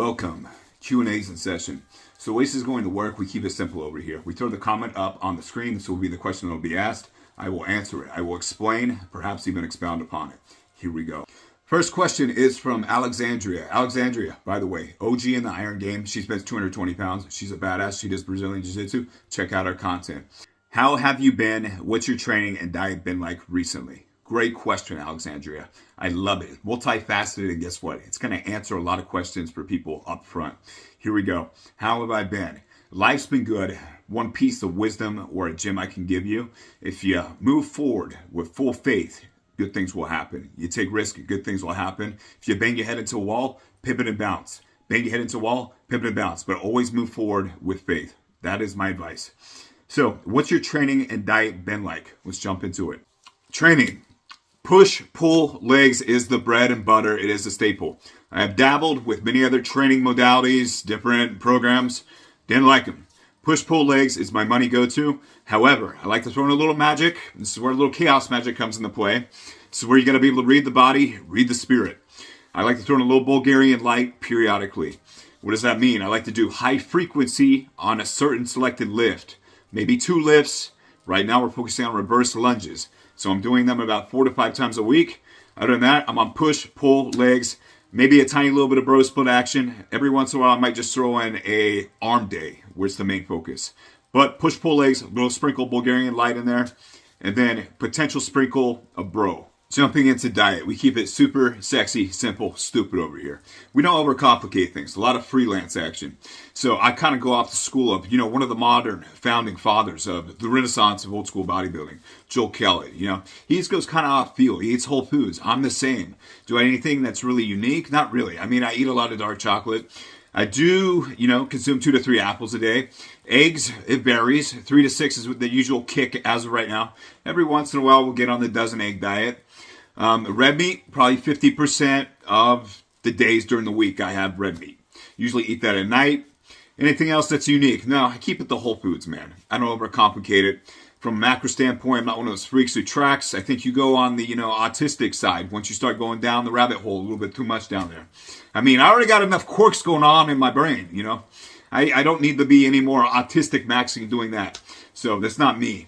Welcome. Q&A's in session. So the way this is going to work, we keep it simple over here. We throw the comment up on the screen. This will be the question that will be asked. I will answer it. I will explain, perhaps even expound upon it. Here we go. First question is from Alexandria. Alexandria, by the way, OG in the iron game. She spends 220 pounds. She's a badass. She does Brazilian Jiu-Jitsu. Check out her content. How have you been? What's your training and diet been like recently? Great question, Alexandria. I love it. Multifaceted, and guess what? It's going to answer a lot of questions for people up front. Here we go. How have I been? Life's been good. One piece of wisdom or a gem I can give you. If you move forward with full faith, good things will happen. You take risk, good things will happen. If you bang your head into a wall, pivot and bounce. Bang your head into a wall, pivot and bounce. But always move forward with faith. That is my advice. So, what's your training and diet been like? Let's jump into it. Training. Push, pull, legs is the bread and butter. It is a staple. I have dabbled with many other training modalities, different programs. Didn't like them. Push, pull, legs is my money go-to. However, I like to throw in a little magic. This is where a little chaos magic comes into play. This is where you got to be able to read the body, read the spirit. I like to throw in a little Bulgarian light periodically. What does that mean? I like to do high frequency on a certain selected lift. Maybe 2 lifts. Right now we're focusing on reverse lunges. So I'm doing them about 4 to 5 times a week. Other than that, I'm on push, pull, legs, maybe a tiny little bit of bro split action. Every once in a while, I might just throw in a arm day, where it's the main focus. But push, pull, legs, a little sprinkle Bulgarian light in there, and then potential sprinkle of bro. Jumping into diet, we keep it super sexy, simple, stupid over here. We don't overcomplicate things. A lot of freelance action. So I kind of go off the school of, one of the modern founding fathers of the renaissance of old school bodybuilding, Joel Kelly. He just goes kind of off field. He eats whole foods. I'm the same. Do I eat anything that's really unique? Not really. I mean, I eat a lot of dark chocolate. I do, consume 2 to 3 apples a day. Eggs, it varies. 3 to 6 is the usual kick as of right now. Every once in a while, we'll get on the dozen egg diet. Red meat, probably 50% of the days during the week I have red meat. Usually eat that at night. Anything else that's unique? No, I keep it the whole foods, man. I don't overcomplicate it. From a macro standpoint, I'm not one of those freaks who tracks. I think you go on the, autistic side once you start going down the rabbit hole a little bit too much down there. I mean, I already got enough quirks going on in my brain, I don't need to be any more autistic maxing doing that. So that's not me.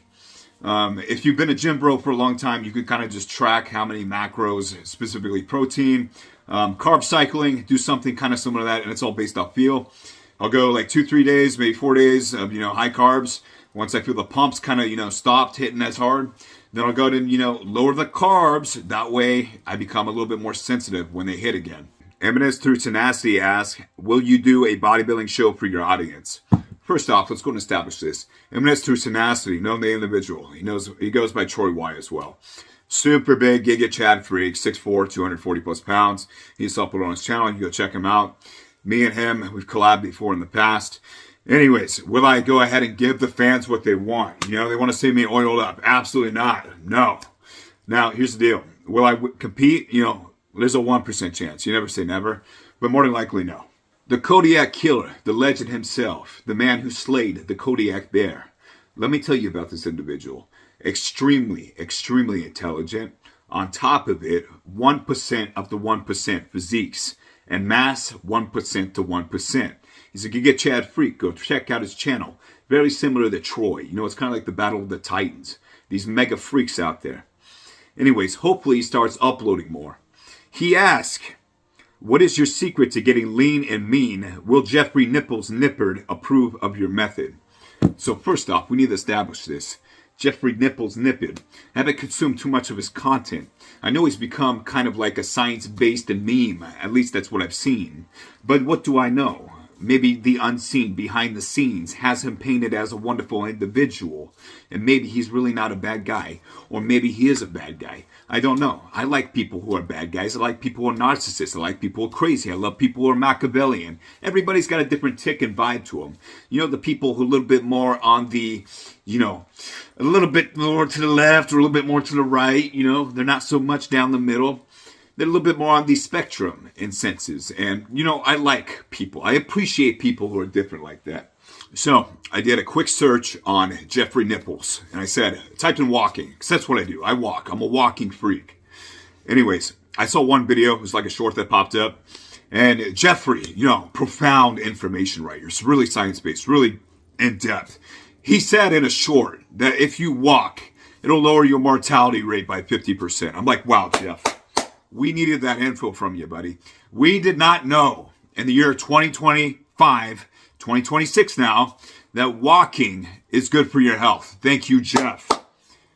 If you've been a gym bro for a long time, you can kind of just track how many macros, specifically protein, carb cycling, do something kind of similar to that, and it's all based off feel. I'll go like 2-3 days, maybe 4 days of, high carbs. Once I feel the pumps kind of, stopped hitting as hard, then I'll go to, lower the carbs. That way I become a little bit more sensitive when they hit again. Eminence Through Tenacity asks, will you do a bodybuilding show for your audience? First off, let's go and establish this. Eminence Through Tenacity, known the individual. He goes by Troy Y as well. Super big Giga Chad freak, 6'4", 240 plus pounds. He's uploaded on his channel. You can go check him out. Me and him, we've collabed before in the past. Anyways, will I go ahead and give the fans what they want? They want to see me oiled up. Absolutely not. No. Now, here's the deal. Will I compete? There's a 1% chance. You never say never. But more than likely, no. The Kodiak Killer, the legend himself, the man who slayed the Kodiak Bear. Let me tell you about this individual. Extremely, extremely intelligent. On top of it, 1% of the 1% physiques. And mass, 1% to 1%. He's a Giga Chad freak. Go check out his channel. Very similar to Troy. It's kind of like the Battle of the Titans. These mega freaks out there. Anyways, hopefully he starts uploading more. He asked, what is your secret to getting lean and mean? Will Jeffrey Nipples Nippard approve of your method? So first off, we need to establish this. Jeffrey Nipples Nippard. I haven't consumed too much of his content. I know he's become kind of like a science-based meme. At least that's what I've seen. But what do I know? Maybe the unseen behind the scenes has him painted as a wonderful individual. And maybe he's really not a bad guy. Or maybe he is a bad guy. I don't know. I like people who are bad guys. I like people who are narcissists. I like people who are crazy. I love people who are Machiavellian. Everybody's got a different tick and vibe to them. The people who are a little bit more on the, a little bit more to the left or a little bit more to the right. They're not so much down the middle. They're a little bit more on the spectrum in senses. And, I like people. I appreciate people who are different like that. So I did a quick search on Jeffrey Nipples. And I typed in walking. Because that's what I do. I walk. I'm a walking freak. Anyways, I saw one video. It was like a short that popped up. And Jeffrey, profound information writer. It's really science-based, really in-depth. He said in a short that if you walk, it'll lower your mortality rate by 50%. I'm like, wow, Jeff, we needed that info from you, buddy. We did not know in the year 2025, 2026 now, that walking is good for your health. Thank you, Jeff.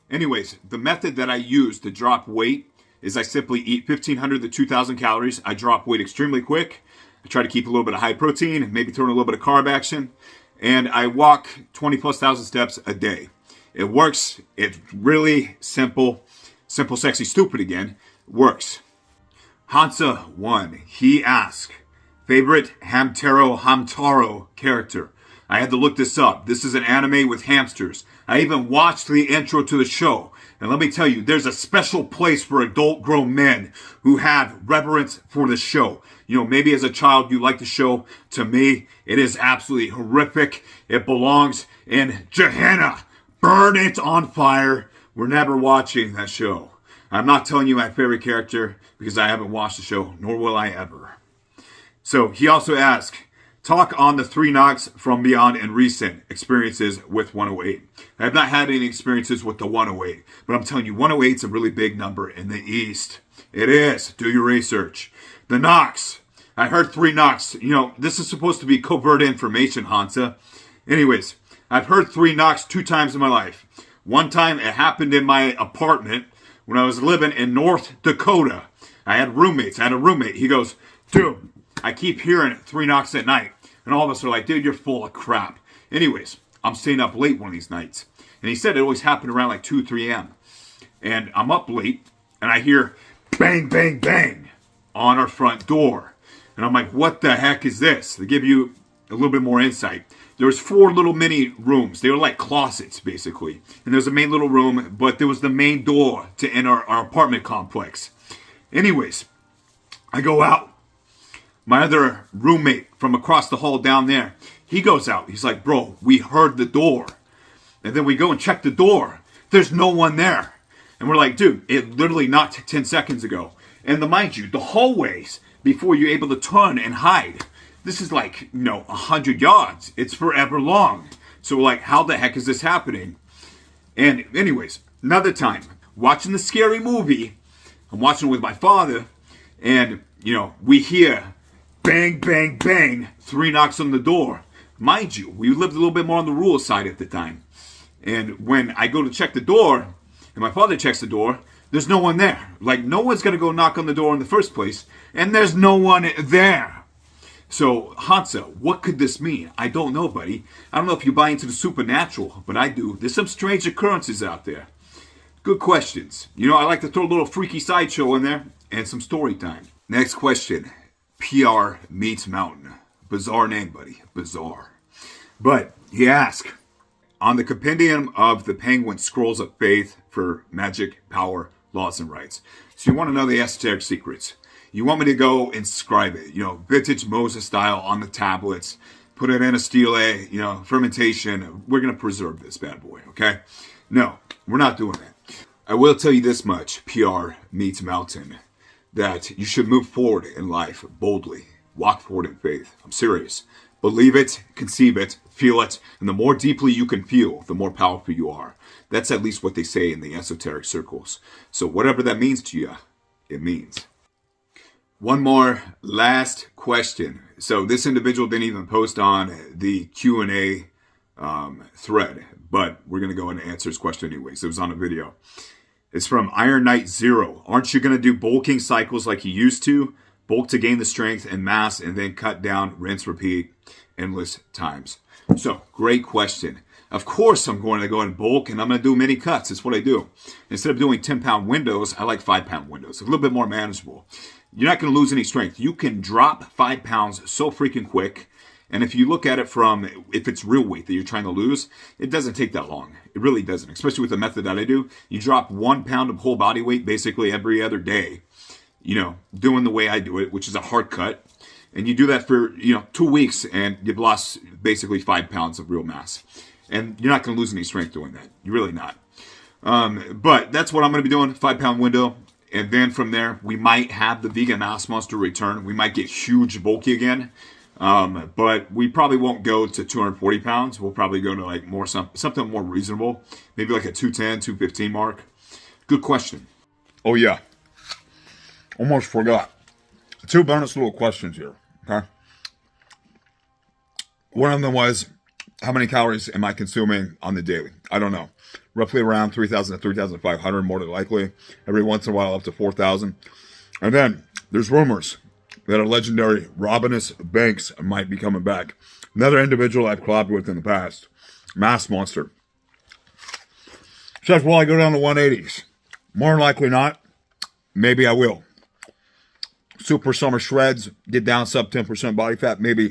Anyways, the method that I use to drop weight is I simply eat 1,500 to 2,000 calories. I drop weight extremely quick. I try to keep a little bit of high protein, maybe throw in a little bit of carb action. And I walk 20 plus thousand steps a day. It works. It's really simple. Simple, sexy, stupid again. Works. Hansa1, he asked, favorite Hamtaro character? I had to look this up. This is an anime with hamsters. I even watched the intro to the show. And let me tell you, there's a special place for adult grown men who have reverence for the show. Maybe as a child you liked the show. To me, it is absolutely horrific. It belongs in Gehenna. Burn it on fire. We're never watching that show. I'm not telling you my favorite character because I haven't watched the show, nor will I ever. So he also asked, talk on the 3 knocks from beyond and recent experiences with 108. I have not had any experiences with the 108, but I'm telling you, 108 is a really big number in the East. It is. Do your research. The knocks. I heard 3 knocks. This is supposed to be covert information, Hansa. Anyways, I've heard 3 knocks 2 times in my life. One time it happened in my apartment when I was living in North Dakota. I had roommates. I had a roommate. He goes, dude, I keep hearing 3 knocks at night. And all of us are like, dude, you're full of crap. Anyways, I'm staying up late one of these nights. And he said it always happened around like 2, 3 a.m. And I'm up late and I hear bang, bang, bang on our front door. And I'm like, what the heck is this? To give you a little bit more insight, there was 4 little mini rooms. They were like closets, basically. And there's a main little room, but there was the main door to enter our apartment complex. Anyways, I go out. My other roommate from across the hall down there, he goes out. He's like, bro, we heard the door. And then we go and check the door. There's no one there. And we're like, dude, it literally knocked 10 seconds ago. And mind you, the hallways before you're able to turn and hide, this is like, 100 yards. It's forever long. So we're like, how the heck is this happening? And anyways, another time, watching the scary movie, I'm watching it with my father, and, we hear bang, bang, bang, 3 knocks on the door. Mind you, we lived a little bit more on the rural side at the time. And when I go to check the door, and my father checks the door, there's no one there. Like, no one's going to go knock on the door in the first place, and there's no one there. So, Hansa, what could this mean? I don't know, buddy. I don't know if you buy into the supernatural, but I do. There's some strange occurrences out there. Good questions. I like to throw a little freaky sideshow in there, and some story time. Next question. PR meets mountain. Bizarre name, buddy. Bizarre. But he asked, on the compendium of the Penguin Scrolls of Faith for Magic, Power, Laws, and Rights. So you want to know the esoteric secrets. You want me to go inscribe it, vintage Moses style on the tablets, put it in a stele, fermentation. We're going to preserve this bad boy, okay? No, we're not doing that. I will tell you this much, PR meets mountain, that you should move forward in life boldly. Walk forward in faith. I'm serious. Believe it, conceive it, feel it, and the more deeply you can feel, the more powerful you are. That's at least what they say in the esoteric circles. So whatever that means to you, it means. One more last question. So this individual didn't even post on the Q&A thread, but we're going to go and answer his question anyways. It was on a video. It's from Iron Knight Zero. Aren't you going to do bulking cycles like you used to? Bulk to gain the strength and mass and then cut down, rinse, repeat, endless times. So, great question. Of course I'm going to go and bulk and I'm going to do mini cuts. That's what I do. Instead of doing 10-pound windows, I like 5-pound windows. A little bit more manageable. You're not going to lose any strength. You can drop 5 pounds so freaking quick. And if you look at it from, if it's real weight that you're trying to lose, it doesn't take that long. It really doesn't. Especially with the method that I do. You drop 1 pound of whole body weight basically every other day. Doing the way I do it, which is a hard cut. And you do that for, 2 weeks and you've lost basically 5 pounds of real mass. And you're not going to lose any strength doing that. You're really not. But that's what I'm going to be doing, 5-pound window. And then from there, we might have the vegan mass monster return. We might get huge, bulky again. But we probably won't go to 240 pounds. We'll probably go to like something more reasonable. Maybe like a 210, 215 mark. Good question. Oh yeah. Almost forgot. 2 bonus little questions here. Okay. One of them was, how many calories am I consuming on the daily? I don't know. Roughly around 3,000 to 3,500, more than likely. Every once in a while up to 4,000. And then there's rumors that a legendary Robinus Banks might be coming back. Another individual I've collabed with in the past. Mass Monster. Says, will I go down to 180s? More than likely not. Maybe I will. Super Summer Shreds, get down sub 10% body fat. Maybe